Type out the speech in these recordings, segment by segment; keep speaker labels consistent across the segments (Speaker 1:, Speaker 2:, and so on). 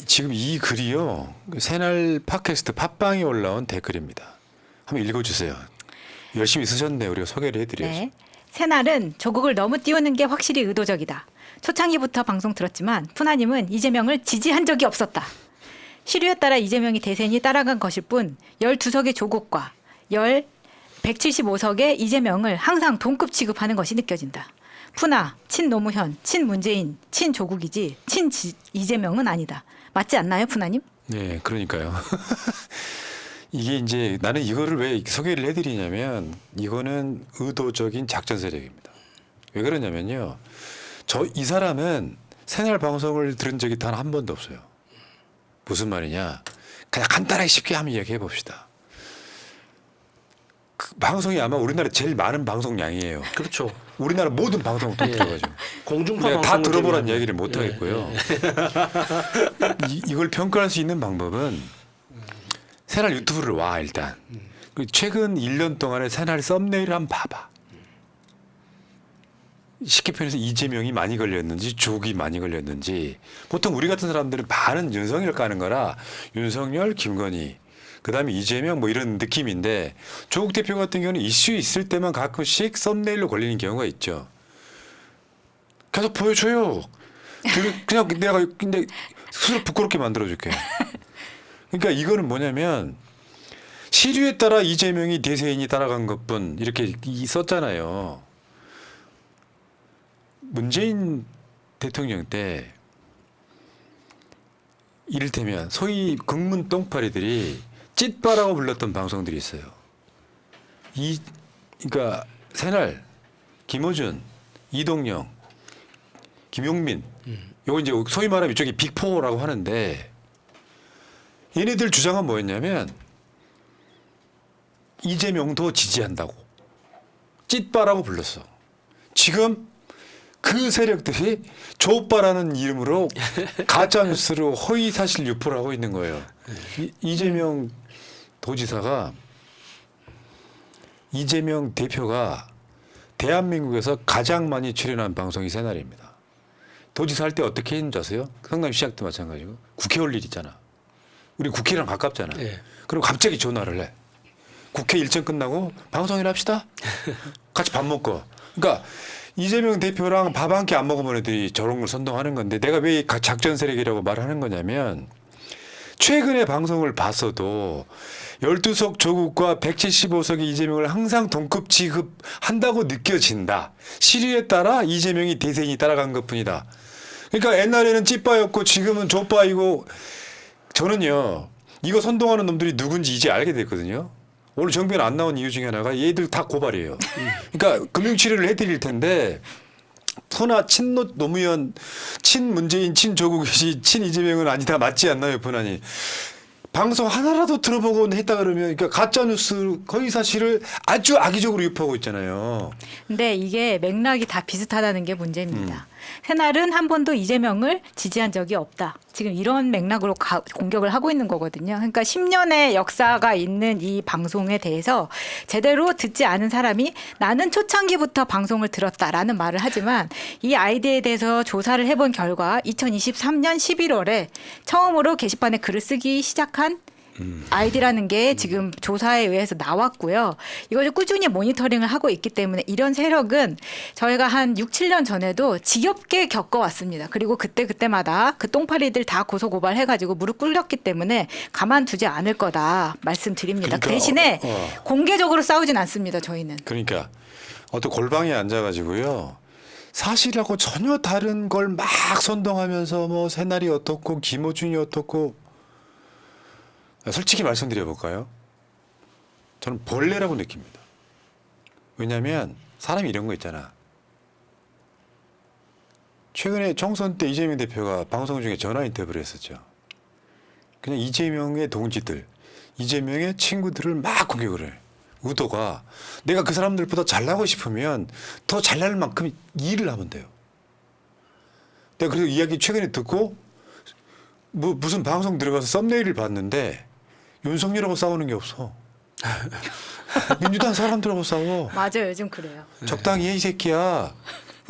Speaker 1: 지금 이 글이요. 새날 팟캐스트 팟빵에 올라온 댓글입니다. 한번 읽어주세요. 열심히 쓰셨네요. 우리가 소개를 해드려야죠.
Speaker 2: 네. 새날은 조국을 너무 띄우는 게 확실히 의도적이다. 초창기부터 방송 들었지만 푸나님은 이재명을 지지한 적이 없었다. 시류에 따라 이재명이 대세니 따라간 것일 뿐 12석의 조국과 175석의 이재명을 항상 동급 취급하는 것이 느껴진다. 푸나, 친노무현, 친문재인, 친조국이지 이재명은 아니다. 맞지 않나요, 푸나님?
Speaker 1: 네, 그러니까요. 이게 이제 나는 이거를 왜 소개를 해드리냐면 이거는 의도적인 작전 세력입니다. 왜 그러냐면요. 이 사람은 새날 방송을 들은 적이 단 한 번도 없어요. 무슨 말이냐. 그냥 간단하게 쉽게 한번 이야기해 봅시다. 그 방송이 아마 우리나라에 제일 많은 방송량이에요.
Speaker 3: 그렇죠.
Speaker 1: 우리나라 모든 방송을 통틀어가지고
Speaker 3: 공중파
Speaker 1: 내가 다
Speaker 3: 방송을
Speaker 1: 들어보라는
Speaker 3: 제외하면.
Speaker 1: 이야기를 못 하겠고요. 이걸 평가할 수 있는 방법은 새날 유튜브를 와 일단. 최근 1년 동안의 새날 썸네일을 한번 봐봐. 쉽게 표현해서 이재명이 많이 걸렸는지 조국이 많이 걸렸는지 보통 우리 같은 사람들은 반은 윤석열 까는 거라 윤석열, 김건희 그다음에 이재명 뭐 이런 느낌인데 조국 대표 같은 경우는 이슈 있을 때만 가끔씩 썸네일로 걸리는 경우가 있죠. 계속 보여줘요. 그냥 내가 근데 스스로 부끄럽게 만들어줄게. 그러니까 이거는 뭐냐면 시류에 따라 이재명이 대세인이 따라간 것뿐 이렇게 썼잖아요. 문재인 대통령 때 이를테면 소위 극문 똥파리들이 찐빠라고 불렀던 방송들이 있어요. 그러니까 새날, 김어준, 이동영, 김용민, 요거 이제 소위 말하면 이쪽이 빅4라고 하는데 얘네들 주장은 뭐였냐면 이재명도 지지한다고 찐빠라고 불렀어. 지금 그 세력들이 조오빠라는 이름으로 가짜뉴스로 허위사실 유포를 하고 있는 거예요. 이재명 도지사가 이재명 대표가 대한민국에서 가장 많이 출연한 방송이 새날입니다. 도지사 할 때 어떻게 했는지 아세요? 성남시장 때 마찬가지고 국회 올 일 있잖아. 우리 국회랑 가깝잖아.
Speaker 3: 네.
Speaker 1: 그럼 갑자기 전화를 해. 국회 일정 끝나고 방송이나 합시다. 같이 밥 먹고. 그러니까 이재명 대표랑 밥 한 끼 안 먹으면 애들이 저런 걸 선동하는 건데 내가 왜 작전 세력이라고 말하는 거냐면 최근에 방송을 봤어도 12석 조국과 175석의 이재명을 항상 동급 취급한다고 느껴진다. 시류에 따라 이재명이 대세인이 따라간 것뿐이다. 그러니까 옛날에는 찌빠였고 지금은 조빠이고 저는요. 이거 선동하는 놈들이 누군지 이제 알게 됐거든요. 오늘 정변 안 나온 이유 중에 하나가 얘들 다 고발이에요. 그러니까 금융치료를 해드릴 텐데 푸나 친노무현, 친문재인, 친조국이지 친이재명은 아니다. 맞지 않나요, 푸나니? 방송 하나라도 들어보고 했다 그러면 그러니까 가짜뉴스 허위사실을 아주 악의적으로 유포하고 있잖아요.
Speaker 2: 근데 이게 맥락이 다 비슷하다는 게 문제입니다. 새날은 한 번도 이재명을 지지한 적이 없다. 지금 이런 맥락으로 공격을 하고 있는 거거든요. 그러니까 10년의 역사가 있는 이 방송에 대해서 제대로 듣지 않은 사람이 나는 초창기부터 방송을 들었다라는 말을 하지만 이 아이디에 대해서 조사를 해본 결과 2023년 11월에 처음으로 게시판에 글을 쓰기 시작한 아이디라는 게 지금 조사에 의해서 나왔고요. 이걸 꾸준히 모니터링을 하고 있기 때문에 이런 세력은 저희가 한 6, 7년 전에도 지겹게 겪어왔습니다. 그리고 그때마다 그 똥파리들 다 고소고발해가지고 무릎 꿇렸기 때문에 가만두지 않을 거다 말씀드립니다.
Speaker 1: 그러니까
Speaker 2: 대신에 공개적으로 싸우진 않습니다. 저희는.
Speaker 1: 그러니까 어떤 골방에 앉아가지고요. 사실하고 전혀 다른 걸 막 선동하면서 뭐 새날이 어떻고 김어준이 어떻고 솔직히 말씀드려 볼까요? 저는 벌레라고 느낍니다. 왜냐하면 사람이 이런 거 있잖아. 최근에 총선 때 이재명 대표가 방송 중에 전화 인터뷰를 했었죠. 그냥 이재명의 동지들, 이재명의 친구들을 막 공격을 해. 의도가 내가 그 사람들보다 잘나고 싶으면 더 잘날 만큼 일을 하면 돼요. 내가 그래서 이야기 최근에 듣고 무슨 방송 들어가서 썸네일을 봤는데 윤석열하고 싸우는 게 없어. 민주당 사람들하고 싸워.
Speaker 2: 맞아요. 요즘 그래요.
Speaker 1: 적당히 해 이 새끼야.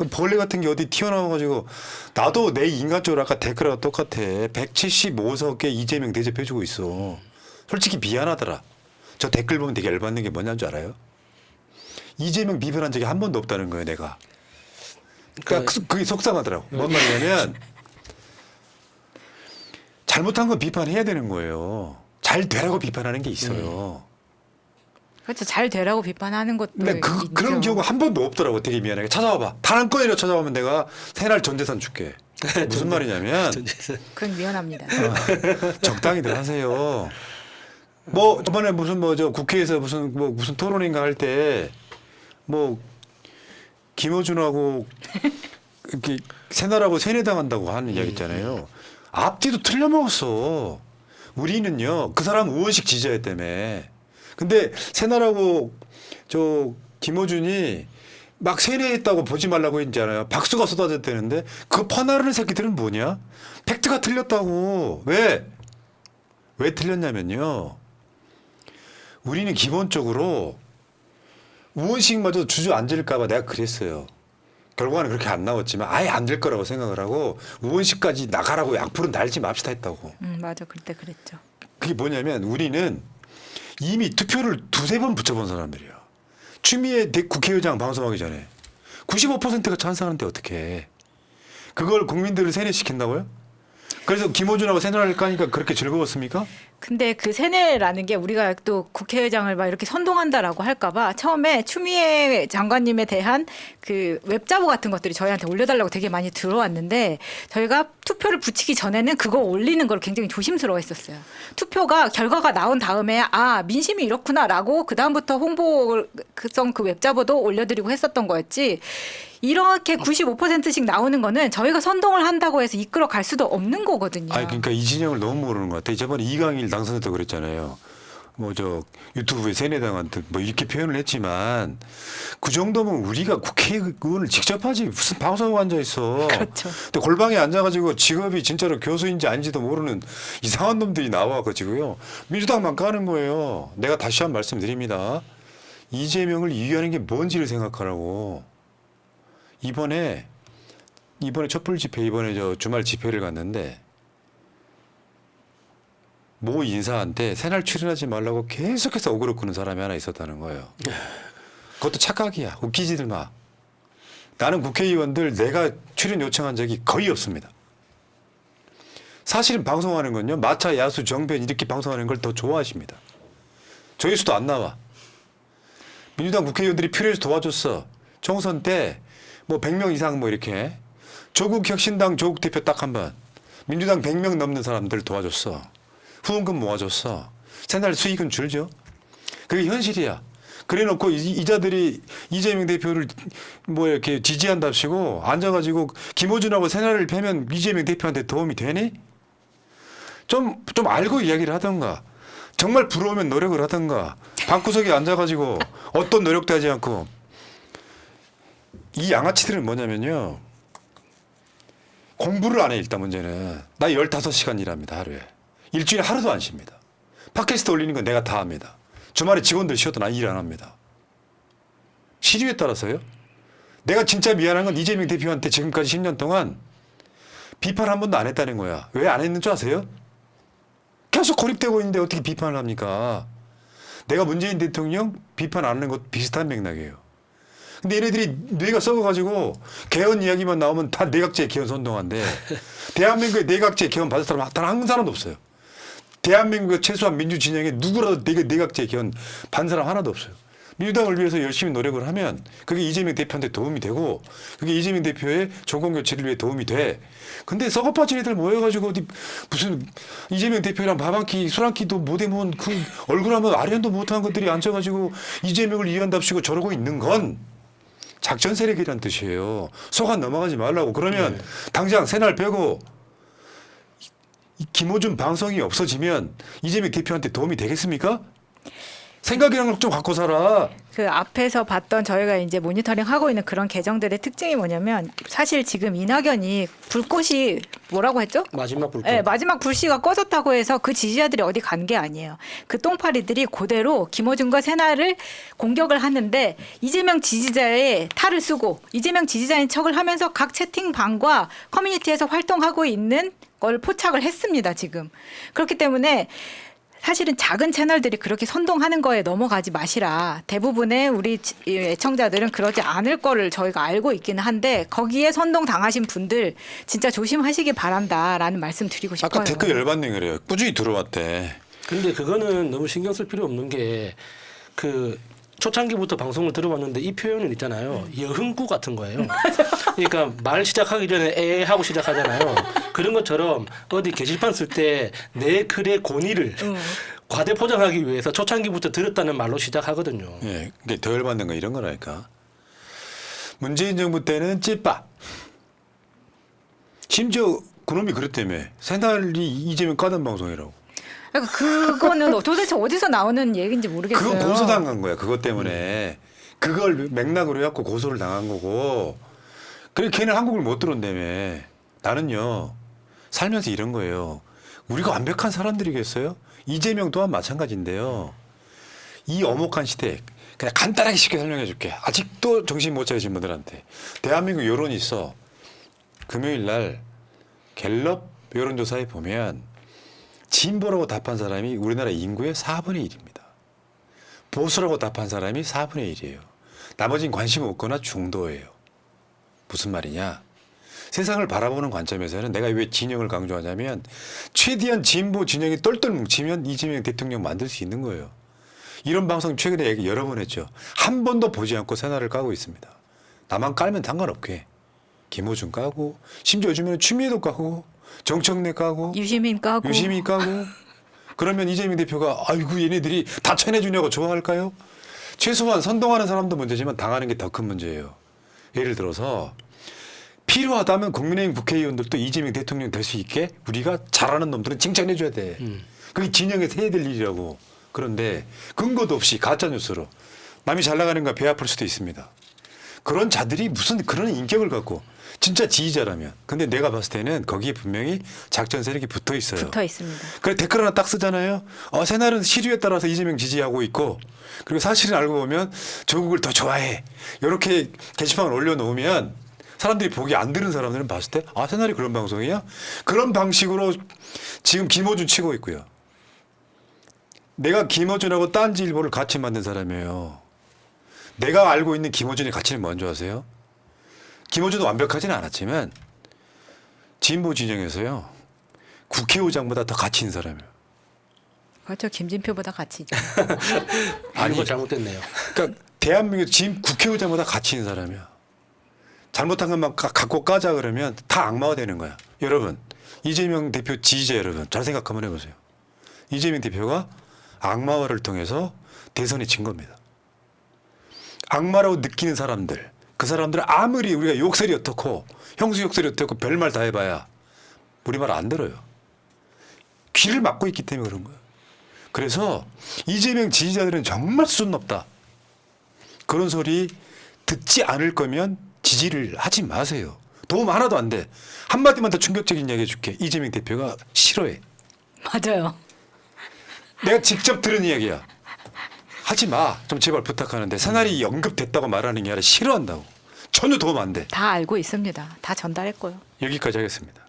Speaker 1: 벌레 같은 게 어디 튀어나와가지고 나도 내 인간적으로 아까 댓글하고 똑같아. 175석에 이재명 대접해주고 있어. 솔직히 미안하더라. 저 댓글 보면 되게 열받는 게 뭐냐는 줄 알아요? 이재명 비판한 적이 한 번도 없다는 거예요, 내가. 그러니까 그게 속상하더라고. 뭔 말이냐면 잘못한 건 비판해야 되는 거예요. 잘 되라고 비판하는 게 있어요.
Speaker 2: 그렇죠. 잘 되라고 비판하는 것도
Speaker 1: 근데
Speaker 2: 있죠.
Speaker 1: 그런 경우가 한 번도 없더라고. 되게 미안하게. 찾아와봐. 단 한 건이라도 찾아오면 내가 새날 전 재산 줄게. 무슨 말이냐면
Speaker 2: 그건 미안합니다.
Speaker 1: 적당히들 하세요. 뭐 저번에 무슨 뭐 저 국회에서 무슨 토론인가 할 때 뭐 김어준하고 이렇게 새날하고 세뇌당한다고 하는 이야기 있잖아요. 앞뒤도 틀려먹었어. 우리는요 그 사람 의원식 지지했다며. 근데 새날하고 저 김어준이 막 세뇌했다고 보지 말라고 했잖아요. 박수가 쏟아졌다는데 그 퍼나르는 새끼들은 뭐냐? 팩트가 틀렸다고. 왜 틀렸냐면요. 우리는 기본적으로 의원식마저 주저앉을까 봐 내가 그랬어요. 결과는 그렇게 안 나왔지만 아예 안 될 거라고 생각을 하고 의원식까지 나가라고 약불은 날지 맙시다 했다고.
Speaker 2: 맞아. 그때 그랬죠.
Speaker 1: 그게 뭐냐면 우리는 이미 투표를 두세 번 붙여본 사람들이야. 추미애 국회의장 방송하기 전에 95%가 찬성하는데 어떻게 해. 그걸 국민들을 세뇌시킨다고요? 그래서 김어준하고 세뇌를 까니까 그렇게 즐거웠습니까?
Speaker 2: 근데 그 세뇌라는 게 우리가 또 국회의장을 막 이렇게 선동한다라고 할까봐 처음에 추미애 장관님에 대한 그 웹자보 같은 것들이 저희한테 올려달라고 되게 많이 들어왔는데 저희가 투표를 붙이기 전에는 그거 올리는 걸 굉장히 조심스러워했었어요. 투표가 결과가 나온 다음에 아 민심이 이렇구나라고 그 다음부터 홍보성 그 웹자보도 올려드리고 했었던 거였지. 이렇게 95%씩 나오는 거는 저희가 선동을 한다고 해서 이끌어 갈 수도 없는 거거든요.
Speaker 1: 아니 그러니까 이진영을 너무 모르는 것 같아. 저번에 이강일 당선자도 그랬잖아요. 뭐 저 유튜브에 세뇌당한 듯 뭐 이렇게 표현을 했지만 그 정도면 우리가 국회의원을 직접 하지 무슨 방송에 앉아 있어.
Speaker 2: 그렇죠.
Speaker 1: 근데 골방에 앉아가지고 직업이 진짜로 교수인지 아닌지도 모르는 이상한 놈들이 나와가지고요. 민주당만 까는 거예요. 내가 다시 한 말씀드립니다. 이재명을 이유하는 게 뭔지를 생각하라고. 이번에 촛불 집회 이번에 저 주말 집회를 갔는데 모 인사한테 새날 출연하지 말라고 계속해서 어그로 끄는 사람이 하나 있었다는 거예요. 그것도 착각이야. 웃기지들 마. 나는 국회의원들 내가 출연 요청한 적이 거의 없습니다. 사실은 방송하는 건요. 마차, 야수, 정변 이렇게 방송하는 걸 더 좋아하십니다. 조회수도 안 나와. 민주당 국회의원들이 필요해서 도와줬어. 총선 때 뭐 100명 이상 뭐 이렇게 조국 혁신당 조국 대표 딱 한 번 민주당 100명 넘는 사람들 도와줬어. 후원금 모아줬어. 새날 수익은 줄죠. 그게 현실이야. 그래놓고 이자들이 이재명 대표를 뭐 이렇게 지지한답시고 앉아가지고 김어준하고 새날을 패면 이재명 대표한테 도움이 되니? 좀 알고 이야기를 하던가. 정말 부러우면 노력을 하던가. 방구석에 앉아가지고 어떤 노력도 하지 않고. 이 양아치들은 뭐냐면요. 공부를 안 해 일단 문제는. 나 15시간 일합니다 하루에. 일주일에 하루도 안 쉽니다. 팟캐스트 올리는 건 내가 다 합니다. 주말에 직원들 쉬어도 난 일 안 합니다. 시류에 따라서요. 내가 진짜 미안한 건 이재명 대표한테 지금까지 10년 동안 비판 한 번도 안 했다는 거야. 왜 안 했는 줄 아세요? 계속 고립되고 있는데 어떻게 비판을 합니까? 내가 문재인 대통령 비판 안 하는 것도 비슷한 맥락이에요. 근데 얘네들이 뇌가 썩어가지고 개헌 이야기만 나오면 다 내각제 개헌 선동한데 대한민국에 내각제 개헌 받을 사람 단 한 사람도 없어요. 대한민국의 최소한 민주 진영에 누구라도 내각제 개헌 받는 사람 하나도 없어요. 민주당을 위해서 열심히 노력을 하면 그게 이재명 대표한테 도움이 되고 그게 이재명 대표의 정권 교체를 위해 도움이 돼. 근데 썩어빠진 애들 모여가지고 어디 무슨 이재명 대표랑 밥 한 끼, 술 한 끼도 못 해본 그 얼굴 한번 아련도 못한 것들이 앉아가지고 이재명을 이해한답시고 저러고 있는 건 작전 세력이란 뜻이에요. 속아 넘어가지 말라고. 그러면 당장 새날 빼고 김어준 방송이 없어지면 이재명 대표한테 도움이 되겠습니까? 생각이랑 좀 갖고 살아.
Speaker 2: 그 앞에서 봤던 저희가 이제 모니터링 하고 있는 그런 계정들의 특징이 뭐냐면 사실 지금 이낙연이 불꽃이 뭐라고 했죠?
Speaker 3: 마지막 불꽃.
Speaker 2: 네, 마지막 불씨가 꺼졌다고 해서 그 지지자들이 어디 간 게 아니에요. 그 똥파리들이 그대로 김어준과 새날을 공격을 하는데 이재명 지지자의 탈을 쓰고 이재명 지지자인 척을 하면서 각 채팅방과 커뮤니티에서 활동하고 있는 걸 포착을 했습니다. 지금. 그렇기 때문에 사실은 작은 채널들이 그렇게 선동하는 거에 넘어가지 마시라. 대부분의 우리 애청자들은 그러지 않을 거를 저희가 알고 있기는 한데 거기에 선동 당하신 분들 진짜 조심하시기 바란다라는 말씀 드리고 싶어요.
Speaker 1: 아까 댓글 열받는 거래요. 꾸준히 들어왔대.
Speaker 3: 근데 그거는 너무 신경 쓸 필요 없는 게 그 초창기부터 방송을 들어봤는데 이 표현은 있잖아요. 여흥구 같은 거예요. 그러니까 말 시작하기 전에 에 하고 시작하잖아요. 그런 것처럼 어디 게시판 쓸 때 내 글의 권위를 과대 포장하기 위해서 초창기부터 들었다는 말로 시작하거든요.
Speaker 1: 예, 근데 더 열받는 건 이런 거라니까. 문재인 정부 때는 찐빠. 심지어 그놈이 그랬다며. 새날이 이재명 까던 방송이라고.
Speaker 2: 그러니까 그거는 도대체 어디서 나오는 얘기인지 모르겠어요.
Speaker 1: 그거 고소당한 거야. 그것 때문에. 그걸 맥락으로 해갖고 고소를 당한 거고. 그래 걔는 한국을 못 들어온다며. 나는요. 살면서 이런 거예요. 우리가 완벽한 사람들이겠어요? 이재명 또한 마찬가지인데요. 이 엄혹한 시대 그냥 간단하게 쉽게 설명해 줄게. 아직도 정신 못 차리신 분들한테. 대한민국 여론이 있어. 금요일 날 갤럽 여론조사에 보면 진보라고 답한 사람이 우리나라 인구의 4분의 1입니다. 보수라고 답한 사람이 4분의 1이에요. 나머지는 관심 없거나 중도예요. 무슨 말이냐? 세상을 바라보는 관점에서는 내가 왜 진영을 강조하냐면 최대한 진보 진영이 똘똘 뭉치면 이재명 대통령 만들 수 있는 거예요. 이런 방송 최근에 얘기 여러 번 했죠. 한 번도 보지 않고 새날을 까고 있습니다. 나만 깔면 상관없게. 김호준 까고 심지어 요즘에는 추미애도 까고 정청래 까고
Speaker 2: 유시민 까고
Speaker 1: 그러면 이재명 대표가 아이고 얘네들이 다 쳐내주냐고 좋아할까요? 최소한 선동하는 사람도 문제지만 당하는 게 더 큰 문제예요. 예를 들어서 필요하다면 국민의힘 국회의원들도 이재명 대통령 될 수 있게 우리가 잘하는 놈들은 칭찬해 줘야 돼. 그게 진영에서 해야 될 일이라고. 그런데 근거도 없이 가짜뉴스로 남이 잘 나가는 거 배 아플 수도 있습니다. 그런 자들이 무슨 그런 인격을 갖고 진짜 지지자라면. 근데 내가 봤을 때는 거기에 분명히 작전 세력이 붙어 있어요.
Speaker 2: 붙어 있습니다.
Speaker 1: 그래 댓글 하나 딱 쓰잖아요. 새날은 시류에 따라서 이재명 지지하고 있고 그리고 사실은 알고 보면 조국을 더 좋아해. 이렇게 게시판을 올려놓으면 사람들이 보기 안 들은 사람들은 봤을 때 새날이 그런 방송이야? 그런 방식으로 지금 김어준 치고 있고요. 내가 김어준하고 딴지일보를 같이 만든 사람이에요. 내가 알고 있는 김어준의 가치는 뭔지 아세요? 김어준도 완벽하지는 않았지만 진보 진영에서요. 국회의장보다 더 가치 있는 사람이에요.
Speaker 2: 그렇죠. 김진표보다 같이 있죠.
Speaker 3: 아니 이거 잘못됐네요.
Speaker 1: 그러니까 대한민국 지금 국회의장보다 가치 있는 사람이야. 잘못한 것만 갖고 까자 그러면 다 악마가 되는 거야. 여러분 이재명 대표 지지자 여러분 잘 생각 한번 해보세요. 이재명 대표가 악마화를 통해서 대선에 진 겁니다. 악마라고 느끼는 사람들 그 사람들은 아무리 우리가 욕설이 어떻고 형수 욕설이 어떻고 별말 다 해봐야 우리 말 안 들어요. 귀를 막고 있기 때문에 그런 거예요. 그래서 이재명 지지자들은 정말 수준 높다. 그런 소리 듣지 않을 거면 지지를 하지 마세요. 도움 하나도 안 돼. 한마디만 더 충격적인 이야기 해줄게. 이재명 대표가 싫어해.
Speaker 2: 맞아요.
Speaker 1: 내가 직접 들은 이야기야. 하지 마. 좀 제발 부탁하는데 새날이 언급됐다고 말하는 게 아니라 싫어한다고. 전혀 도움 안 돼.
Speaker 2: 다 알고 있습니다. 다 전달했고요.
Speaker 1: 여기까지 하겠습니다.